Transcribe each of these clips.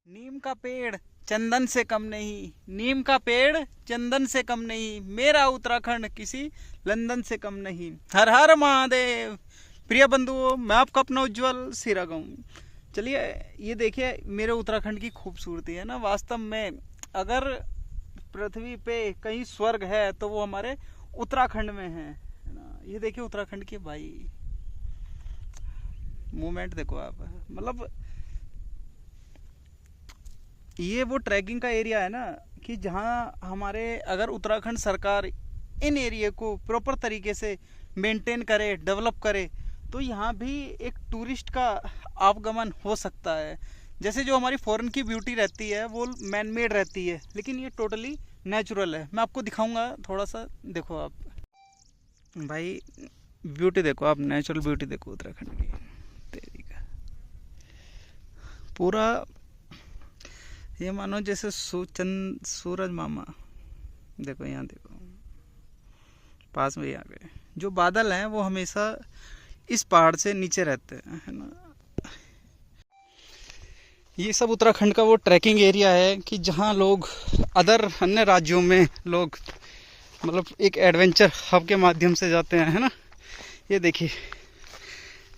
नीम का पेड़ चंदन से कम नहीं, नीम का पेड़ चंदन से कम नहीं, मेरा उत्तराखंड किसी लंदन से कम नहीं। हर हर महादेव। प्रिय बंधुओं, मैं आपका अपना उज्जवल सिरा गाऊँ। चलिए, ये देखिए मेरे उत्तराखंड की खूबसूरती है ना। वास्तव में अगर पृथ्वी पे कहीं स्वर्ग है तो वो हमारे उत्तराखंड में है ना। ये देखिए उत्तराखंड के भाई मूवमेंट देखो आप, मतलब ये वो ट्रैकिंग का एरिया है ना कि जहाँ हमारे अगर उत्तराखंड सरकार इन एरिया को प्रॉपर तरीके से मेंटेन करे, डेवलप करे, तो यहाँ भी एक टूरिस्ट का आवागमन हो सकता है। जैसे जो हमारी फॉरेन की ब्यूटी रहती है वो मैन मेड रहती है, लेकिन ये टोटली नेचुरल है। मैं आपको दिखाऊंगा थोड़ा सा, देखो आप भाई, ब्यूटी देखो आप, नेचुरल ब्यूटी देखो उत्तराखंड की। तेरी का पूरा ये मानो जैसे सूरज मामा, देखो यहाँ देखो पास में ही आ गए। जो बादल हैं वो हमेशा इस पहाड़ से नीचे रहते हैं, है ना। ये सब उत्तराखंड का वो ट्रैकिंग एरिया है कि जहाँ लोग अन्य राज्यों में लोग मतलब एक एडवेंचर हब के माध्यम से जाते हैं, है ना। ये देखिए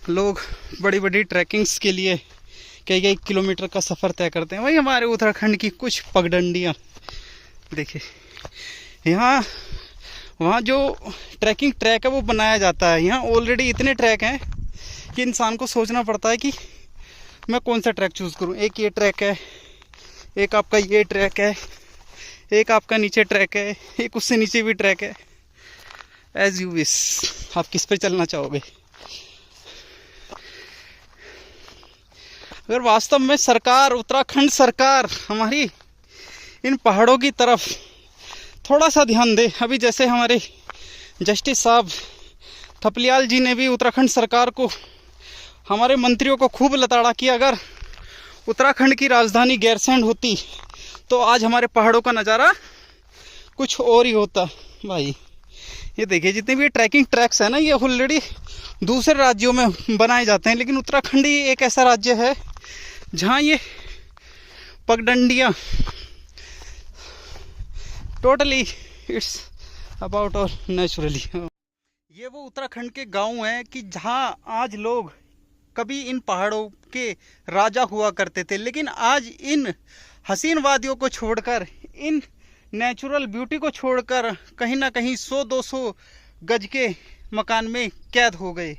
लोग बड़ी बड़ी ट्रैकिंग्स के लिए कई कई किलोमीटर का सफ़र तय करते हैं। वही हमारे उत्तराखंड की कुछ पगडंडियाँ देखिए। यहाँ वहाँ जो ट्रैकिंग ट्रैक है वो बनाया जाता है। यहाँ ऑलरेडी इतने ट्रैक हैं कि इंसान को सोचना पड़ता है कि मैं कौन सा ट्रैक चूज़ करूँ। एक ये ट्रैक है, एक आपका ये ट्रैक है, एक आपका नीचे ट्रैक है, एक उससे नीचे भी ट्रैक है। एज यू विश, आप किस पे चलना चाहोगे। अगर वास्तव में सरकार, उत्तराखंड सरकार हमारी इन पहाड़ों की तरफ थोड़ा सा ध्यान दे। अभी जैसे हमारे जस्टिस साहब थपलियाल जी ने भी उत्तराखंड सरकार को, हमारे मंत्रियों को खूब लताड़ा कि अगर उत्तराखंड की राजधानी गैरसैंण होती तो आज हमारे पहाड़ों का नज़ारा कुछ और ही होता। भाई ये देखिए जितने भी ट्रैकिंग ट्रैक्स है ना, ये ऑलरेडी दूसरे राज्यों में बनाए जाते हैं, लेकिन उत्तराखंड ही एक ऐसा राज्य है जहाँ ये पगडंडियाँ टोटली इट्स अबाउट और नेचुरली। ये वो उत्तराखंड के गांव हैं कि जहाँ आज लोग कभी इन पहाड़ों के राजा हुआ करते थे, लेकिन आज इन हसीन वादियों को छोड़कर, इन नेचुरल ब्यूटी को छोड़कर कहीं ना कहीं 100-200 गज के मकान में कैद हो गए।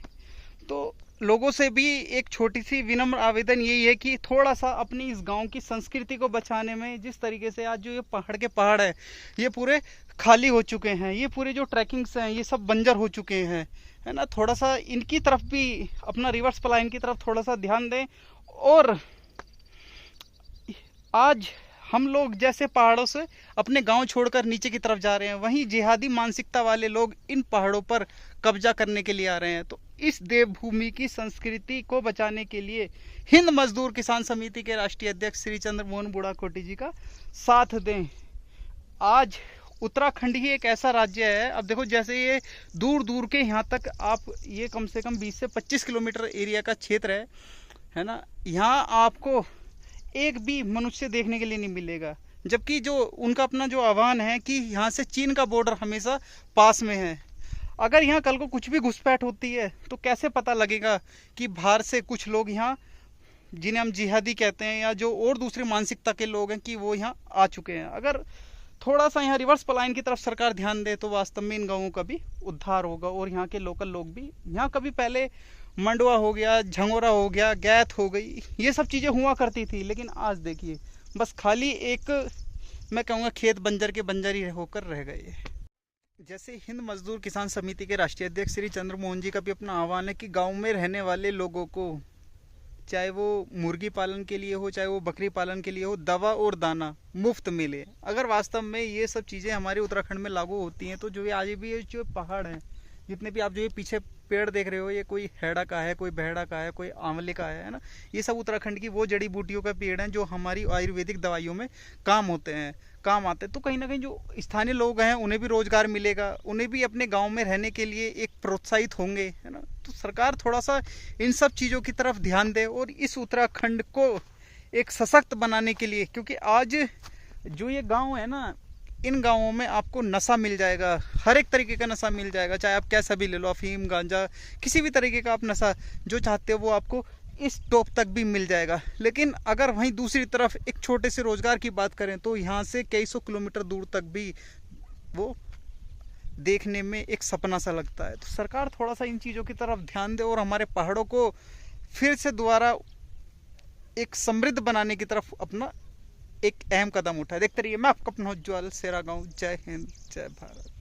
तो लोगों से भी एक छोटी सी विनम्र आवेदन यही है कि थोड़ा सा अपनी इस गांव की संस्कृति को बचाने में, जिस तरीके से आज जो ये पहाड़ के पहाड़ है ये पूरे खाली हो चुके हैं, ये पूरे जो ट्रैकिंग्स हैं ये सब बंजर हो चुके हैं, है ना, थोड़ा सा इनकी तरफ भी अपना रिवर्स पलायन की तरफ थोड़ा सा ध्यान दें। और आज हम लोग जैसे पहाड़ों से अपने गांव छोड़कर नीचे की तरफ जा रहे हैं, वहीं जिहादी मानसिकता वाले लोग इन पहाड़ों पर कब्जा करने के लिए आ रहे हैं। तो इस देवभूमि की संस्कृति को बचाने के लिए हिंद मजदूर किसान समिति के राष्ट्रीय अध्यक्ष श्री चंद्रमोहन बुढ़ाकोटी जी का साथ दें। आज उत्तराखंड ही एक ऐसा राज्य है, अब देखो जैसे ये दूर दूर के यहाँ तक आप, ये कम से कम 20 से 25 किलोमीटर एरिया का क्षेत्र है ना। यहाँ आपको एक भी मनुष्य देखने के लिए नहीं मिलेगा, जबकि जो उनका अपना जो आह्वान है कि यहाँ से चीन का बॉर्डर हमेशा पास में है। अगर यहाँ कल को कुछ भी घुसपैठ होती है तो कैसे पता लगेगा कि बाहर से कुछ लोग यहाँ, जिन्हें हम जिहादी कहते हैं या जो और दूसरी मानसिकता के लोग हैं, कि वो यहाँ आ चुके हैं। अगर थोड़ा सा यहाँ रिवर्स पलायन की तरफ सरकार ध्यान दे तो वास्तव में इन गाँवों का भी उद्धार होगा और यहाँ के लोकल लोग भी, यहाँ कभी पहले मंडवा हो गया, झंगोरा हो गया, गैत हो गई, ये सब चीज़ें हुआ करती थी, लेकिन आज देखिए बस खाली एक, मैं कहूँगा खेत बंजर के बंजर ही होकर रह गए। जैसे हिंद मजदूर किसान समिति के राष्ट्रीय अध्यक्ष श्री चंद्रमोहन जी का भी अपना आह्वान है कि गांव में रहने वाले लोगों को, चाहे वो मुर्गी पालन के लिए हो, चाहे वो बकरी पालन के लिए हो, दवा और दाना मुफ्त मिले। अगर वास्तव में ये सब चीज़ें हमारे उत्तराखंड में लागू होती हैं तो जो ये आज भी ये जो पहाड़ हैं, जितने भी आप जो ये पीछे पेड़ देख रहे हो, ये कोई हैड़ा का है, कोई बहड़ा का है, कोई आंवले का है ना, ये सब उत्तराखंड की वो जड़ी बूटियों का पेड़ हैं जो हमारी आयुर्वेदिक दवाइयों में काम आते हैं। तो कहीं ना कहीं जो स्थानीय लोग हैं उन्हें भी रोजगार मिलेगा, उन्हें भी अपने गांव में रहने के लिए एक प्रोत्साहित होंगे, है ना। तो सरकार थोड़ा सा इन सब चीज़ों की तरफ ध्यान दे और इस उत्तराखंड को एक सशक्त बनाने के लिए, क्योंकि आज जो ये गांव है ना, इन गांवों में आपको नशा मिल जाएगा, हर एक तरीके का नशा मिल जाएगा, चाहे आप कैसा भी ले लो, अफीम गांजा, किसी भी तरीके का आप नशा जो चाहते हो वो आपको इस टॉप तक भी मिल जाएगा। लेकिन अगर वहीं दूसरी तरफ एक छोटे से रोजगार की बात करें तो यहाँ से कई सौ किलोमीटर दूर तक भी वो देखने में एक सपना सा लगता है। तो सरकार थोड़ा सा इन चीज़ों की तरफ ध्यान दे और हमारे पहाड़ों को फिर से दोबारा एक समृद्ध बनाने की तरफ अपना एक अहम कदम उठाए। देखते रहिए, मैं आपका अपना उज्ज्वल सेरा गाँव। जय हिंद, जय भारत।